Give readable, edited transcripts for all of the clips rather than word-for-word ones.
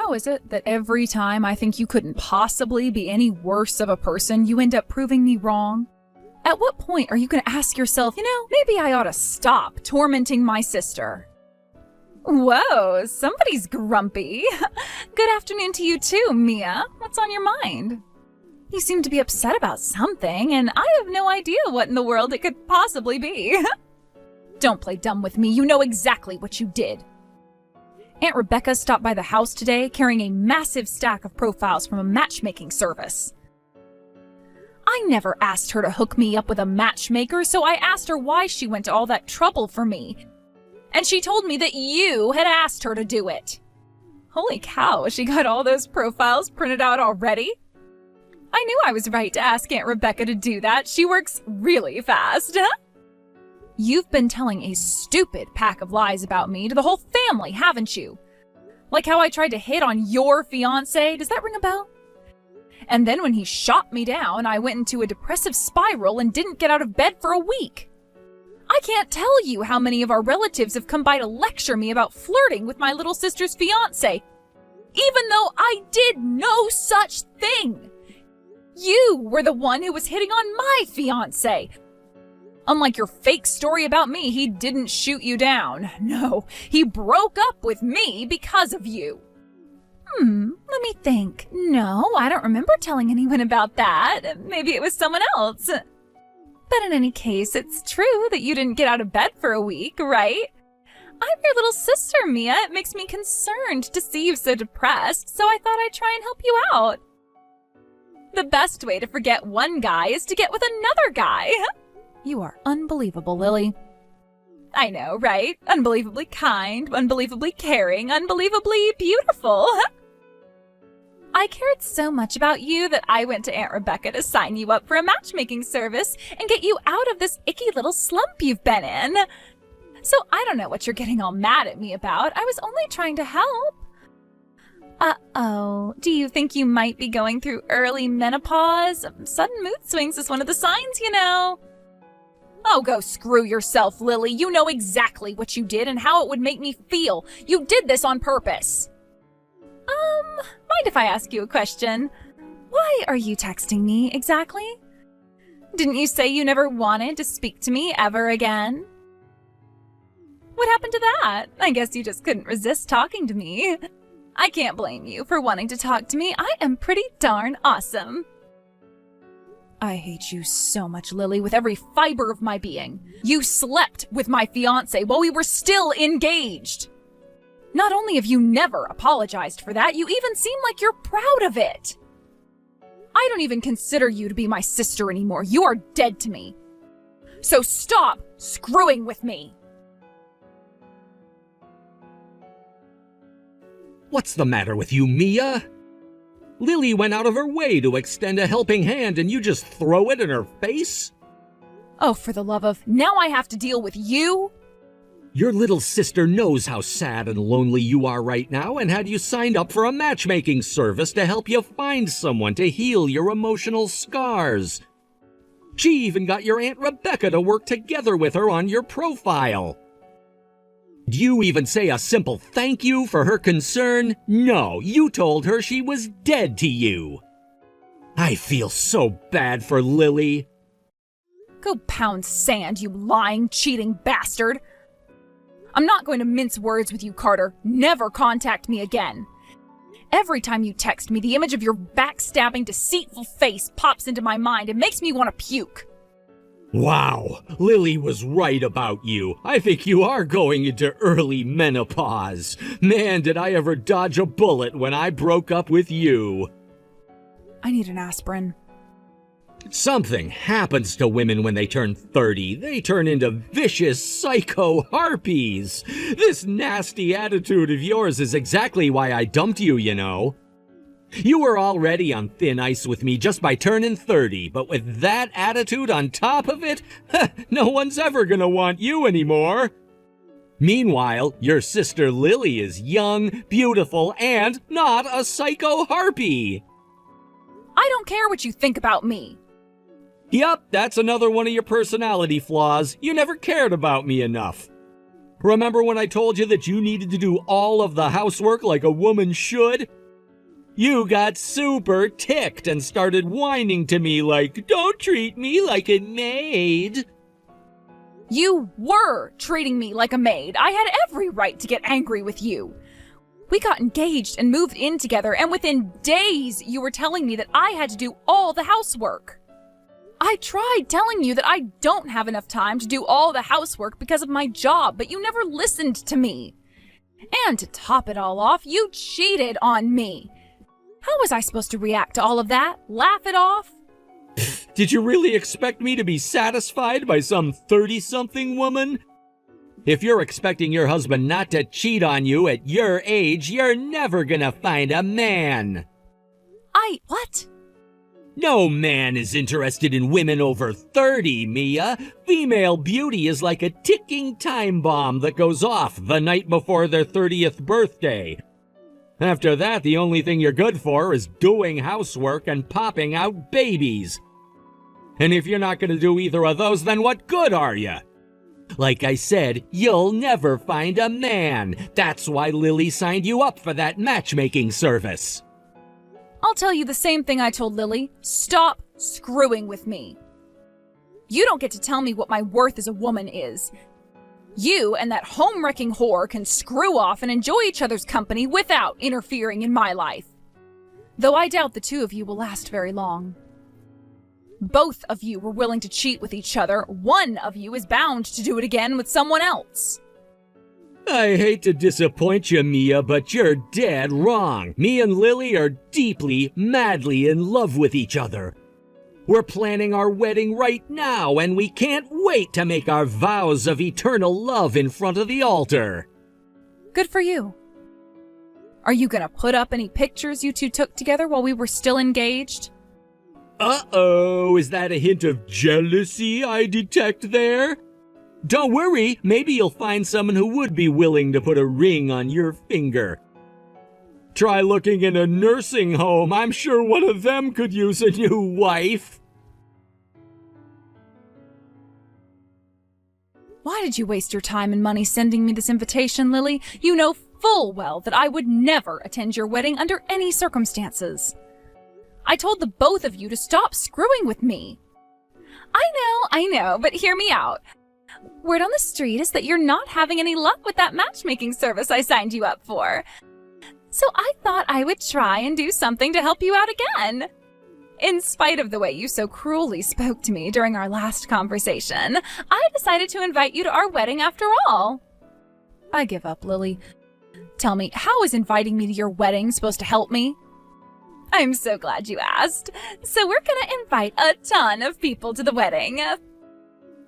How is it that every time I think you couldn't possibly be any worse of a person, you end up proving me wrong? At what point are you going to ask yourself, maybe I ought to stop tormenting my sister? Whoa, somebody's grumpy. Good afternoon to you too, Mia. What's on your mind? You seem to be upset about something, and I have no idea what in the world it could possibly be. Don't play dumb with me. You know exactly what you did. Aunt Rebecca stopped by the house today carrying a massive stack of profiles from a matchmaking service. I never asked her to hook me up with a matchmaker, so I asked her why she went to all that trouble for me. And she told me that you had asked her to do it. Holy cow, she got all those profiles printed out already? I knew I was right to ask Aunt Rebecca to do that. She works really fast. You've been telling a stupid pack of lies about me to the whole family, haven't you? Like how I tried to hit on your fiancé. Does that ring a bell? And then when he shot me down, I went into a depressive spiral and didn't get out of bed for a week. I can't tell you how many of our relatives have come by to lecture me about flirting with my little sister's fiancé, even though I did no such thing. You were the one who was hitting on my fiancé. Unlike your fake story about me, he didn't shoot you down. No, he broke up with me because of you. Let me think. No, I don't remember telling anyone about that. Maybe it was someone else. But in any case, it's true that you didn't get out of bed for a week, right? I'm your little sister, Mia. It makes me concerned to see you so depressed, so I thought I'd try and help you out. The best way to forget one guy is to get with another guy. You are unbelievable, Lily. I know, right? Unbelievably kind, unbelievably caring, unbelievably beautiful. I cared so much about you that I went to Aunt Rebecca to sign you up for a matchmaking service and get you out of this icky little slump you've been in. So I don't know what you're getting all mad at me about. I was only trying to help. Uh-oh. Do you think you might be going through early menopause? Sudden mood swings is one of the signs, Oh, go screw yourself, Lily. You know exactly what you did and how it would make me feel. You did this on purpose. Mind if I ask you a question? Why are you texting me exactly? Didn't you say you never wanted to speak to me ever again? What happened to that? I guess you just couldn't resist talking to me. I can't blame you for wanting to talk to me. I am pretty darn awesome. I hate you so much, Lily, with every fiber of my being. You slept with my fiancé while we were still engaged. Not only have you never apologized for that, you even seem like you're proud of it. I don't even consider you to be my sister anymore. You are dead to me. So stop screwing with me. What's the matter with you, Mia? Lily went out of her way to extend a helping hand and you just throw it in her face? Oh, for the love of... Now I have to deal with you? Your little sister knows how sad and lonely you are right now and had you signed up for a matchmaking service to help you find someone to heal your emotional scars. She even got your Aunt Rebecca to work together with her on your profile. Do you even say a simple thank you for her concern? No, you told her she was dead to you. I feel so bad for Lily. Go pound sand, you lying, cheating bastard. I'm not going to mince words with you, Carter. Never contact me again. Every time you text me, the image of your backstabbing, deceitful face pops into my mind and makes me want to puke. Wow, Lily was right about you. I think you are going into early menopause. Man, did I ever dodge a bullet when I broke up with you. I need an aspirin. Something happens to women when they turn 30. They turn into vicious psycho harpies. This nasty attitude of yours is exactly why I dumped you, You were already on thin ice with me just by turning 30, but with that attitude on top of it, no one's ever gonna want you anymore. Meanwhile, your sister Lily is young, beautiful, and not a psycho harpy. I don't care what you think about me. Yup, that's another one of your personality flaws. You never cared about me enough. Remember when I told you that you needed to do all of the housework like a woman should? You got super ticked and started whining to me like, "Don't treat me like a maid." You were treating me like a maid. I had every right to get angry with you. We got engaged and moved in together, and within days you were telling me that I had to do all the housework. I tried telling you that I don't have enough time to do all the housework because of my job, but you never listened to me. And to top it all off, you cheated on me. How was I supposed to react to all of that? Laugh it off? Did you really expect me to be satisfied by some 30-something woman? If you're expecting your husband not to cheat on you at your age, you're never gonna find a man. What? No man is interested in women over 30, Mia. Female beauty is like a ticking time bomb that goes off the night before their 30th birthday. After that, the only thing you're good for is doing housework and popping out babies. And if you're not going to do either of those, then what good are you? Like I said, you'll never find a man. That's why Lily signed you up for that matchmaking service. I'll tell you the same thing I told Lily. Stop screwing with me. You don't get to tell me what my worth as a woman is. You and that home-wrecking whore can screw off and enjoy each other's company without interfering in my life. Though I doubt the two of you will last very long. Both of you were willing to cheat with each other. One of you is bound to do it again with someone else. I hate to disappoint you, Mia, but you're dead wrong. Me and Lily are deeply, madly in love with each other. We're planning our wedding right now, and we can't wait to make our vows of eternal love in front of the altar. Good for you. Are you gonna put up any pictures you two took together while we were still engaged? Uh-oh, is that a hint of jealousy I detect there? Don't worry, maybe you'll find someone who would be willing to put a ring on your finger. Try looking in a nursing home. I'm sure one of them could use a new wife. Why did you waste your time and money sending me this invitation, Lily? You know full well that I would never attend your wedding under any circumstances. I told the both of you to stop screwing with me. I know, but hear me out. Word on the street is that you're not having any luck with that matchmaking service I signed you up for. So I thought I would try and do something to help you out again. In spite of the way you so cruelly spoke to me during our last conversation, I decided to invite you to our wedding after all. I give up, Lily. Tell me, how is inviting me to your wedding supposed to help me? I'm so glad you asked. So we're gonna invite a ton of people to the wedding.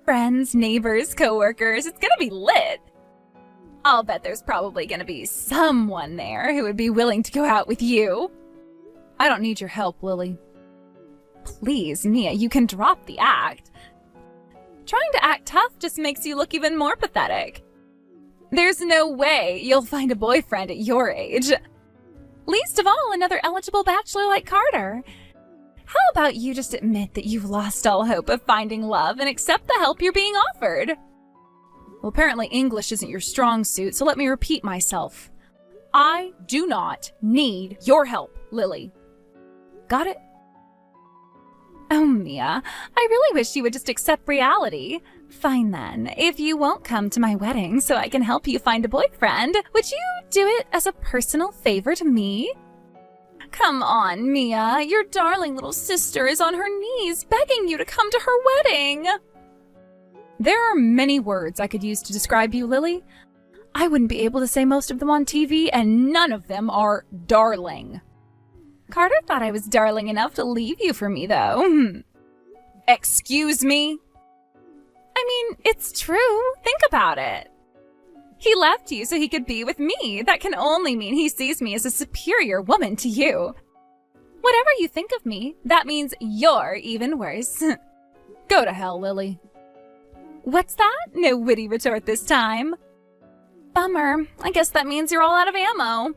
Friends, neighbors, coworkers. It's gonna be lit. I'll bet there's probably gonna be someone there who would be willing to go out with you. I don't need your help, Lily. Please, Mia, you can drop the act. Trying to act tough just makes you look even more pathetic. There's no way you'll find a boyfriend at your age. Least of all, another eligible bachelor like Carter. How about you just admit that you've lost all hope of finding love and accept the help you're being offered? Well, apparently English isn't your strong suit, so let me repeat myself. I do not need your help, Lily. Got it? Oh, Mia, I really wish you would just accept reality. Fine then, if you won't come to my wedding so I can help you find a boyfriend, would you do it as a personal favor to me? Come on, Mia, your darling little sister is on her knees begging you to come to her wedding. There are many words I could use to describe you, Lily. I wouldn't be able to say most of them on TV, and none of them are darling. Carter thought I was darling enough to leave you for me, though. Excuse me? I mean, it's true. Think about it. He left you so he could be with me. That can only mean he sees me as a superior woman to you. Whatever you think of me, that means you're even worse. Go to hell, Lily. What's that? No witty retort this time. Bummer. I guess that means you're all out of ammo.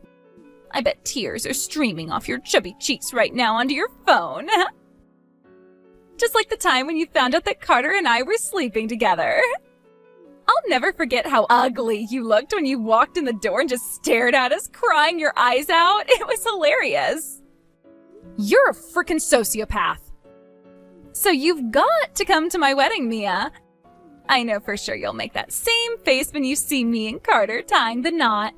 I bet tears are streaming off your chubby cheeks right now onto your phone. Just like the time when you found out that Carter and I were sleeping together. I'll never forget how ugly you looked when you walked in the door and just stared at us, crying your eyes out. It was hilarious. You're a freaking sociopath. So you've got to come to my wedding, Mia. I know for sure you'll make that same face when you see me and Carter tying the knot.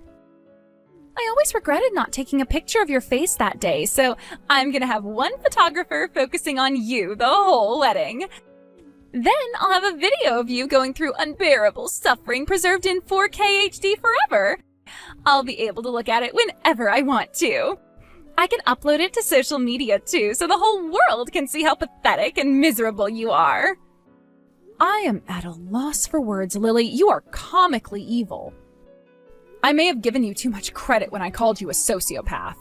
I always regretted not taking a picture of your face that day, so I'm gonna have one photographer focusing on you the whole wedding. Then I'll have a video of you going through unbearable suffering preserved in 4K HD forever. I'll be able to look at it whenever I want to. I can upload it to social media too, so the whole world can see how pathetic and miserable you are. I am at a loss for words, Lily. You are comically evil. I may have given you too much credit when I called you a sociopath.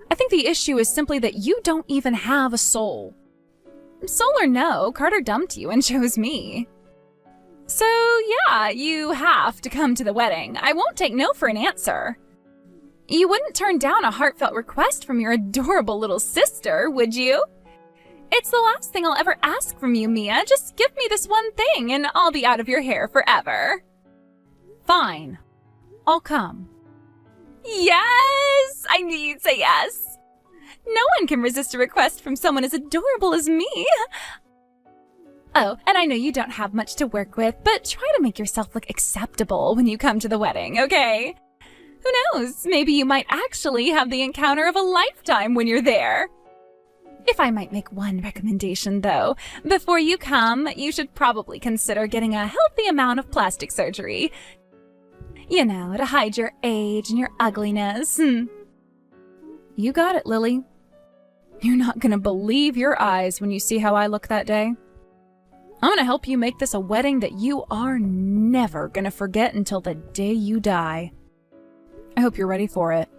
I think the issue is simply that you don't even have a soul. Soul or no, Carter dumped you and chose me. So yeah, you have to come to the wedding. I won't take no for an answer. You wouldn't turn down a heartfelt request from your adorable little sister, would you? It's the last thing I'll ever ask from you, Mia. Just give me this one thing and I'll be out of your hair forever. Fine. I'll come. Yes! I knew you'd say yes. No one can resist a request from someone as adorable as me. Oh, and I know you don't have much to work with, but try to make yourself look acceptable when you come to the wedding, okay? Who knows? Maybe you might actually have the encounter of a lifetime when you're there. If I might make one recommendation, though, before you come, you should probably consider getting a healthy amount of plastic surgery. You know, to hide your age and your ugliness. You got it, Lily. You're not gonna believe your eyes when you see how I look that day. I'm gonna help you make this a wedding that you are never gonna forget until the day you die. I hope you're ready for it.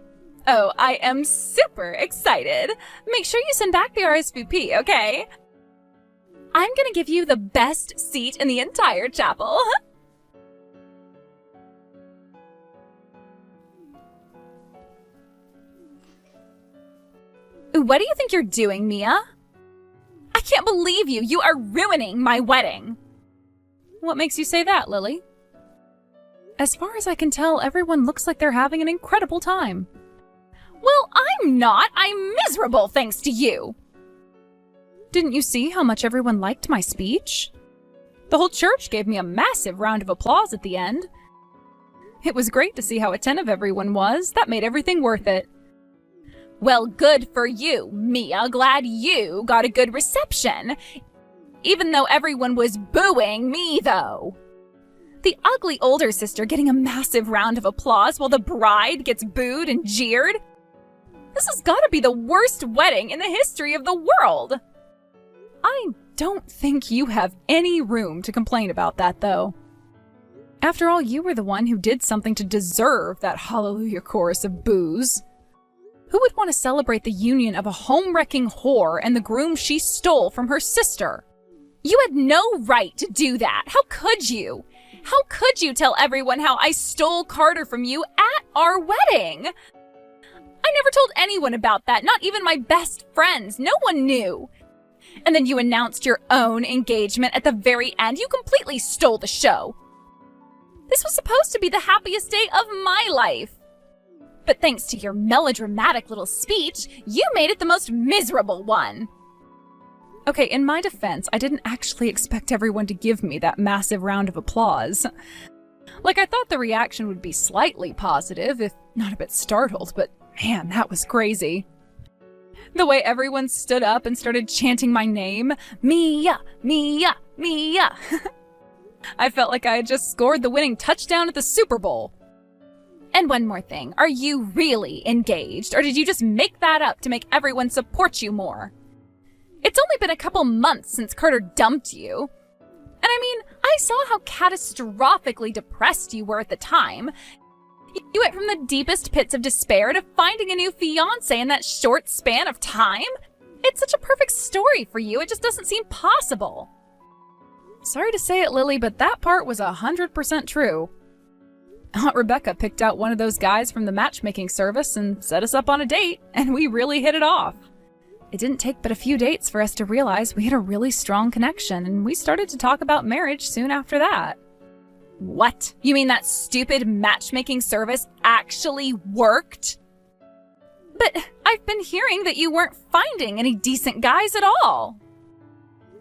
Oh, I am super excited. Make sure you send back the RSVP, okay? I'm gonna give you the best seat in the entire chapel. What do you think you're doing, Mia? I can't believe you! You are ruining my wedding! What makes you say that, Lily? As far as I can tell, everyone looks like they're having an incredible time. Well, I'm not! I'm miserable thanks to you! Didn't you see how much everyone liked my speech? The whole church gave me a massive round of applause at the end. It was great to see how attentive everyone was. That made everything worth it. Well, good for you, Mia. Glad you got a good reception. Even though everyone was booing me, though. The ugly older sister getting a massive round of applause while the bride gets booed and jeered. This has got to be the worst wedding in the history of the world. I don't think you have any room to complain about that, though. After all, you were the one who did something to deserve that hallelujah chorus of boos. Who would want to celebrate the union of a home-wrecking whore and the groom she stole from her sister? You had no right to do that. How could you? How could you tell everyone how I stole Carter from you at our wedding? I never told anyone about that, not even my best friends. No one knew. And then you announced your own engagement at the very end. You completely stole the show. This was supposed to be the happiest day of my life. But thanks to your melodramatic little speech, you made it the most miserable one. Okay, in my defense, I didn't actually expect everyone to give me that massive round of applause. Like, I thought the reaction would be slightly positive, if not a bit startled, but man, that was crazy. The way everyone stood up and started chanting my name, Mia, Mia, Mia. I felt like I had just scored the winning touchdown at the Super Bowl. And one more thing, are you really engaged, or did you just make that up to make everyone support you more? It's only been a couple months since Carter dumped you. And I mean, I saw how catastrophically depressed you were at the time. You went from the deepest pits of despair to finding a new fiancé in that short span of time? It's such a perfect story for you, it just doesn't seem possible. Sorry to say it, Lily, but that part was 100% true. Aunt Rebecca picked out one of those guys from the matchmaking service and set us up on a date, and we really hit it off. It didn't take but a few dates for us to realize we had a really strong connection, and we started to talk about marriage soon after that. What? You mean that stupid matchmaking service actually worked? But I've been hearing that you weren't finding any decent guys at all.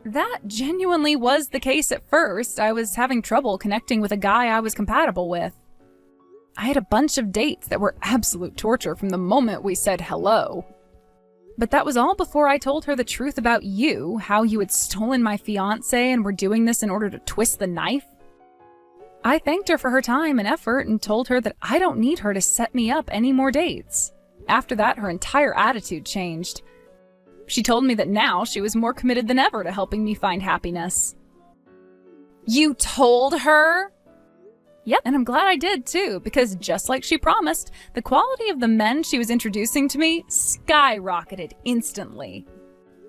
That genuinely was the case at first. I was having trouble connecting with a guy I was compatible with. I had a bunch of dates that were absolute torture from the moment we said hello. But that was all before I told her the truth about you, how you had stolen my fiancé and were doing this in order to twist the knife. I thanked her for her time and effort and told her that I don't need her to set me up any more dates. After that, her entire attitude changed. She told me that now she was more committed than ever to helping me find happiness. You told her? Yep, and I'm glad I did too, because just like she promised, the quality of the men she was introducing to me skyrocketed instantly.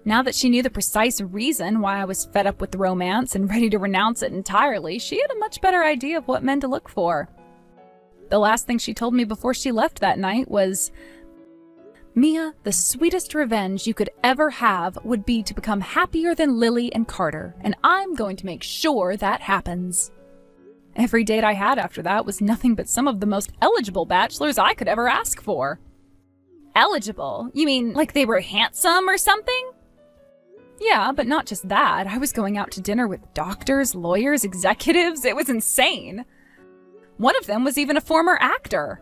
Now that she knew the precise reason why I was fed up with the romance and ready to renounce it entirely, she had a much better idea of what men to look for. The last thing she told me before she left that night was, "Mia, the sweetest revenge you could ever have would be to become happier than Lily and Carter, and I'm going to make sure that happens." Every date I had after that was nothing but some of the most eligible bachelors I could ever ask for. Eligible? You mean like they were handsome or something? Yeah, but not just that. I was going out to dinner with doctors, lawyers, executives. It was insane. One of them was even a former actor.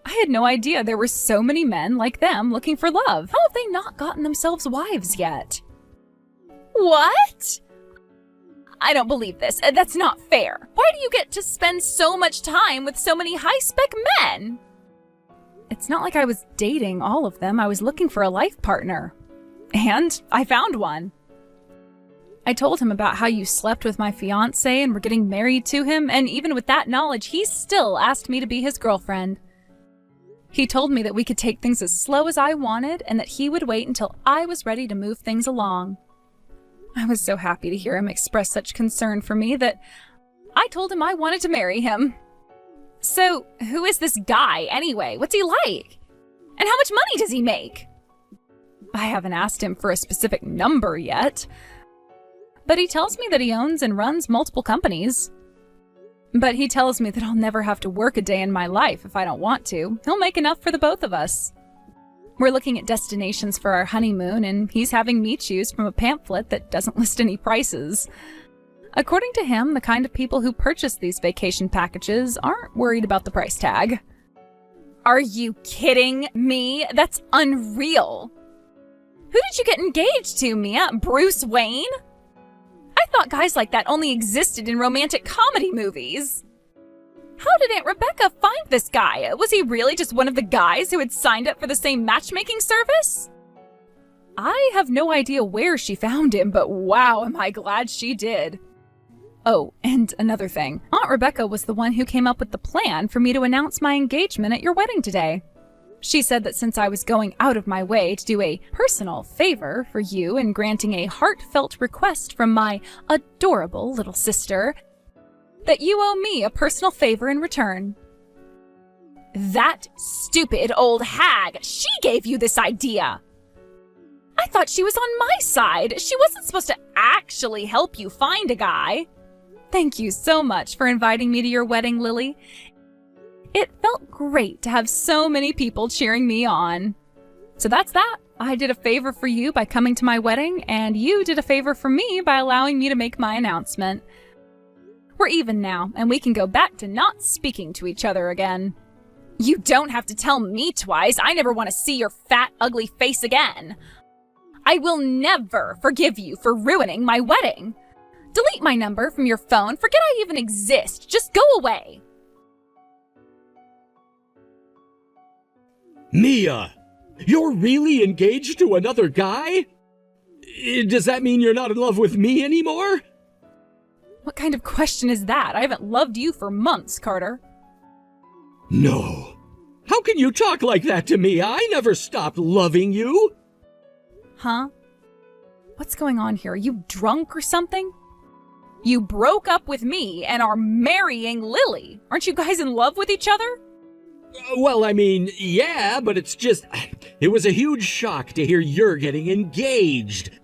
I had no idea there were so many men like them looking for love. How have they not gotten themselves wives yet? What? I don't believe this. That's not fair. Why do you get to spend so much time with so many high-spec men? It's not like I was dating all of them. I was looking for a life partner. And I found one. I told him about how you slept with my fiancé and were getting married to him, and even with that knowledge, he still asked me to be his girlfriend. He told me that we could take things as slow as I wanted and that he would wait until I was ready to move things along. I was so happy to hear him express such concern for me that I told him I wanted to marry him. So, who is this guy anyway? What's he like? And how much money does he make? I haven't asked him for a specific number yet, but he tells me that he owns and runs multiple companies. But he tells me that I'll never have to work a day in my life if I don't want to. He'll make enough for the both of us. We're looking at destinations for our honeymoon, and he's having me choose from a pamphlet that doesn't list any prices. According to him, the kind of people who purchase these vacation packages aren't worried about the price tag. Are you kidding me? That's unreal. Who did you get engaged to, Mia? Bruce Wayne? I thought guys like that only existed in romantic comedy movies. How did Aunt Rebecca find this guy? Was he really just one of the guys who had signed up for the same matchmaking service? I have no idea where she found him, but wow, am I glad she did. Oh, and another thing. Aunt Rebecca was the one who came up with the plan for me to announce my engagement at your wedding today. She said that since I was going out of my way to do a personal favor for you and granting a heartfelt request from my adorable little sister, that you owe me a personal favor in return. That stupid old hag, she gave you this idea. I thought she was on my side. She wasn't supposed to actually help you find a guy. Thank you so much for inviting me to your wedding, Lily. It felt great to have so many people cheering me on. So that's that. I did a favor for you by coming to my wedding, and you did a favor for me by allowing me to make my announcement. We're even now, and we can go back to not speaking to each other again. You don't have to tell me twice. I never want to see your fat, ugly face again. I will never forgive you for ruining my wedding. Delete my number from your phone. Forget I even exist. Just go away. Mia, you're really engaged to another guy? Does that mean you're not in love with me anymore? What kind of question is that? I haven't loved you for months, Carter. No. How can you talk like that to me? I never stopped loving you. Huh? What's going on here? Are you drunk or something? You broke up with me and are marrying Lily. Aren't you guys in love with each other? Well, I mean, yeah, but it's just... It was a huge shock to hear you're getting engaged.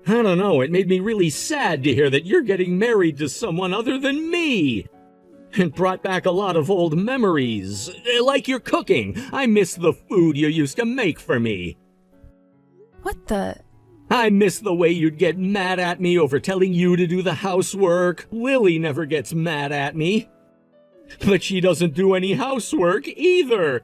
I don't know, it made me really sad to hear that you're getting married to someone other than me. It brought back a lot of old memories. Like your cooking. I miss the food you used to make for me. What the? I miss the way you'd get mad at me over telling you to do the housework. Lily never gets mad at me. But she doesn't do any housework either.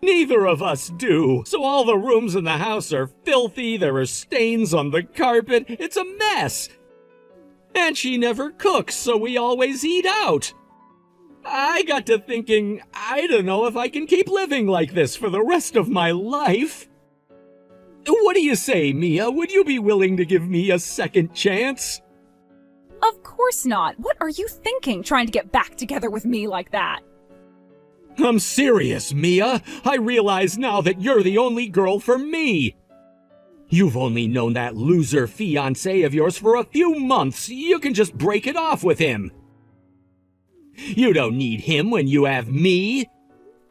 Neither of us do. So all the rooms in the house are filthy, there are stains on the carpet, it's a mess. And she never cooks, so we always eat out. I got to thinking, I don't know if I can keep living like this for the rest of my life. What do you say, Mia? Would you be willing to give me a second chance? Of course not. What are you thinking, trying to get back together with me like that? I'm serious, Mia. I realize now that you're the only girl for me. You've only known that loser fiancé of yours for a few months. You can just break it off with him. You don't need him when you have me.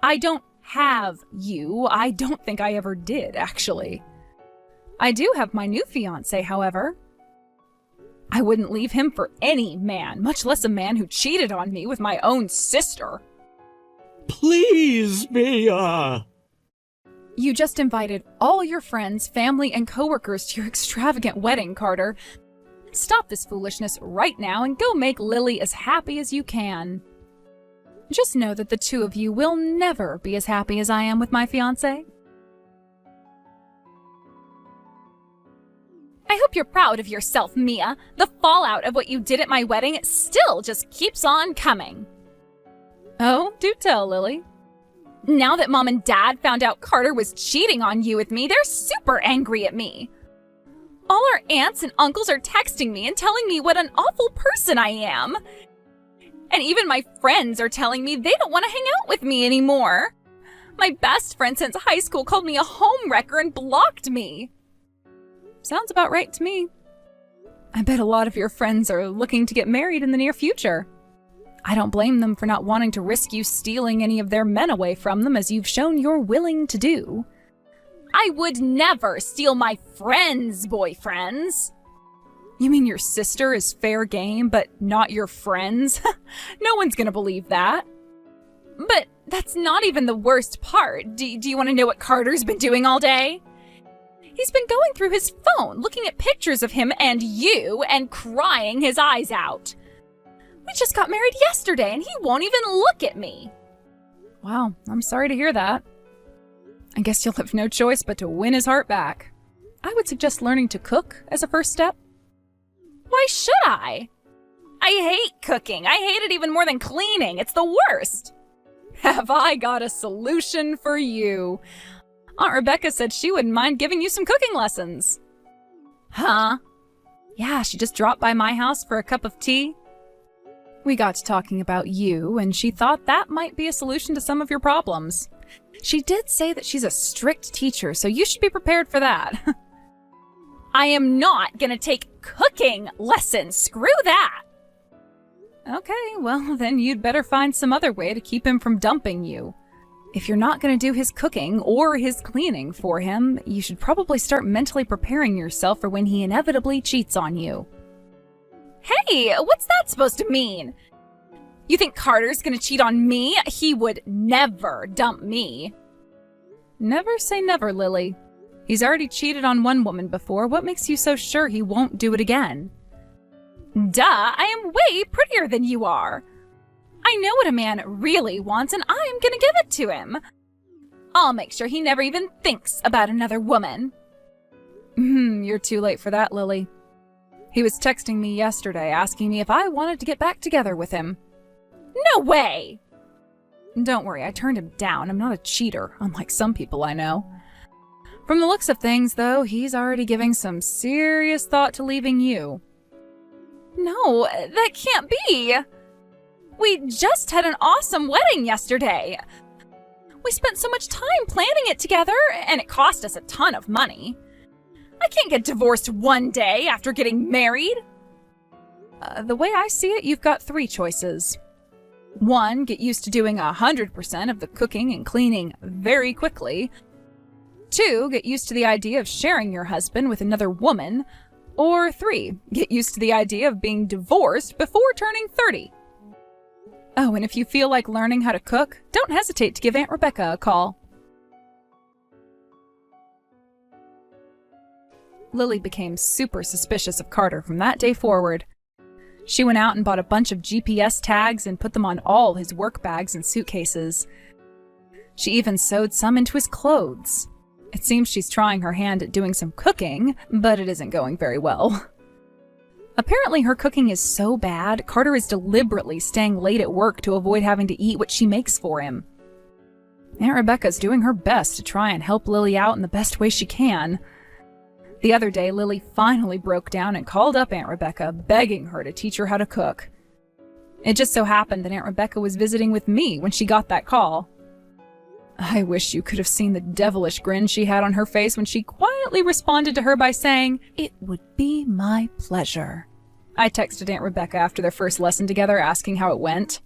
I don't have you. I don't think I ever did, actually. I do have my new fiancé, however. I wouldn't leave him for any man, much less a man who cheated on me with my own sister. Please, Mia. You just invited all your friends, family, and coworkers to your extravagant wedding, Carter. Stop this foolishness right now and go make Lily as happy as you can. Just know that the two of you will never be as happy as I am with my fiancé. I hope you're proud of yourself, Mia. The fallout of what you did at my wedding still just keeps on coming. Oh, do tell, Lily. Now that Mom and Dad found out Carter was cheating on you with me, they're super angry at me. All our aunts and uncles are texting me and telling me what an awful person I am. And even my friends are telling me they don't want to hang out with me anymore. My best friend since high school called me a homewrecker and blocked me. Sounds about right to me. I bet a lot of your friends are looking to get married in the near future. I don't blame them for not wanting to risk you stealing any of their men away from them, as you've shown you're willing to do. I would never steal my friends' boyfriends. You mean your sister is fair game, but not your friends? No one's gonna believe that. But that's not even the worst part. Do you want to know what Carter's been doing all day? He's been going through his phone, looking at pictures of him and you, and crying his eyes out. We just got married yesterday, and he won't even look at me. Wow, I'm sorry to hear that. I guess you'll have no choice but to win his heart back. I would suggest learning to cook as a first step. Why should I? I hate cooking. I hate it even more than cleaning. It's the worst. Have I got a solution for you? Aunt Rebecca said she wouldn't mind giving you some cooking lessons. Huh? Yeah, she just dropped by my house for a cup of tea. We got to talking about you, and she thought that might be a solution to some of your problems. She did say that she's a strict teacher, so you should be prepared for that. I am not gonna take cooking lessons. Screw that! Okay, well, then you'd better find some other way to keep him from dumping you. If you're not gonna do his cooking or his cleaning for him, you should probably start mentally preparing yourself for when he inevitably cheats on you. Hey, what's that supposed to mean? You think Carter's gonna cheat on me? He would never dump me. Never say never, Lily. He's already cheated on one woman before. What makes you so sure he won't do it again? Duh, I am way prettier than you are. I know what a man really wants, and I'm gonna give it to him. I'll make sure he never even thinks about another woman. You're too late for that, Lily. He was texting me yesterday asking me if I wanted to get back together with him. No way! Don't worry, I turned him down. I'm not a cheater, unlike some people I know. From the looks of things, though, he's already giving some serious thought to leaving you. No, that can't be! We just had an awesome wedding yesterday. We spent so much time planning it together, and it cost us a ton of money. I can't get divorced one day after getting married. The way I see it, you've got 3 choices. 1, get used to doing 100% of the cooking and cleaning very quickly. 2, get used to the idea of sharing your husband with another woman. Or 3, get used to the idea of being divorced before turning 30. Oh, and if you feel like learning how to cook, don't hesitate to give Aunt Rebecca a call. Lily became super suspicious of Carter from that day forward. She went out and bought a bunch of GPS tags and put them on all his work bags and suitcases. She even sewed some into his clothes. It seems she's trying her hand at doing some cooking, but it isn't going very well. Apparently her cooking is so bad, Carter is deliberately staying late at work to avoid having to eat what she makes for him. Aunt Rebecca's doing her best to try and help Lily out in the best way she can. The other day, Lily finally broke down and called up Aunt Rebecca, begging her to teach her how to cook. It just so happened that Aunt Rebecca was visiting with me when she got that call. I wish you could have seen the devilish grin she had on her face when she quietly responded to her by saying, "It would be my pleasure." I texted Aunt Rebecca after their first lesson together asking how it went.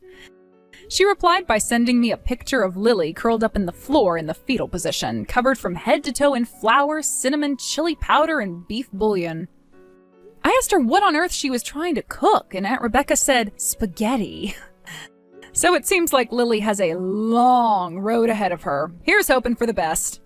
She replied by sending me a picture of Lily curled up in the floor in the fetal position, covered from head to toe in flour, cinnamon, chili powder, and beef bouillon. I asked her what on earth she was trying to cook, and Aunt Rebecca said, spaghetti. So it seems like Lily has a long road ahead of her. Here's hoping for the best.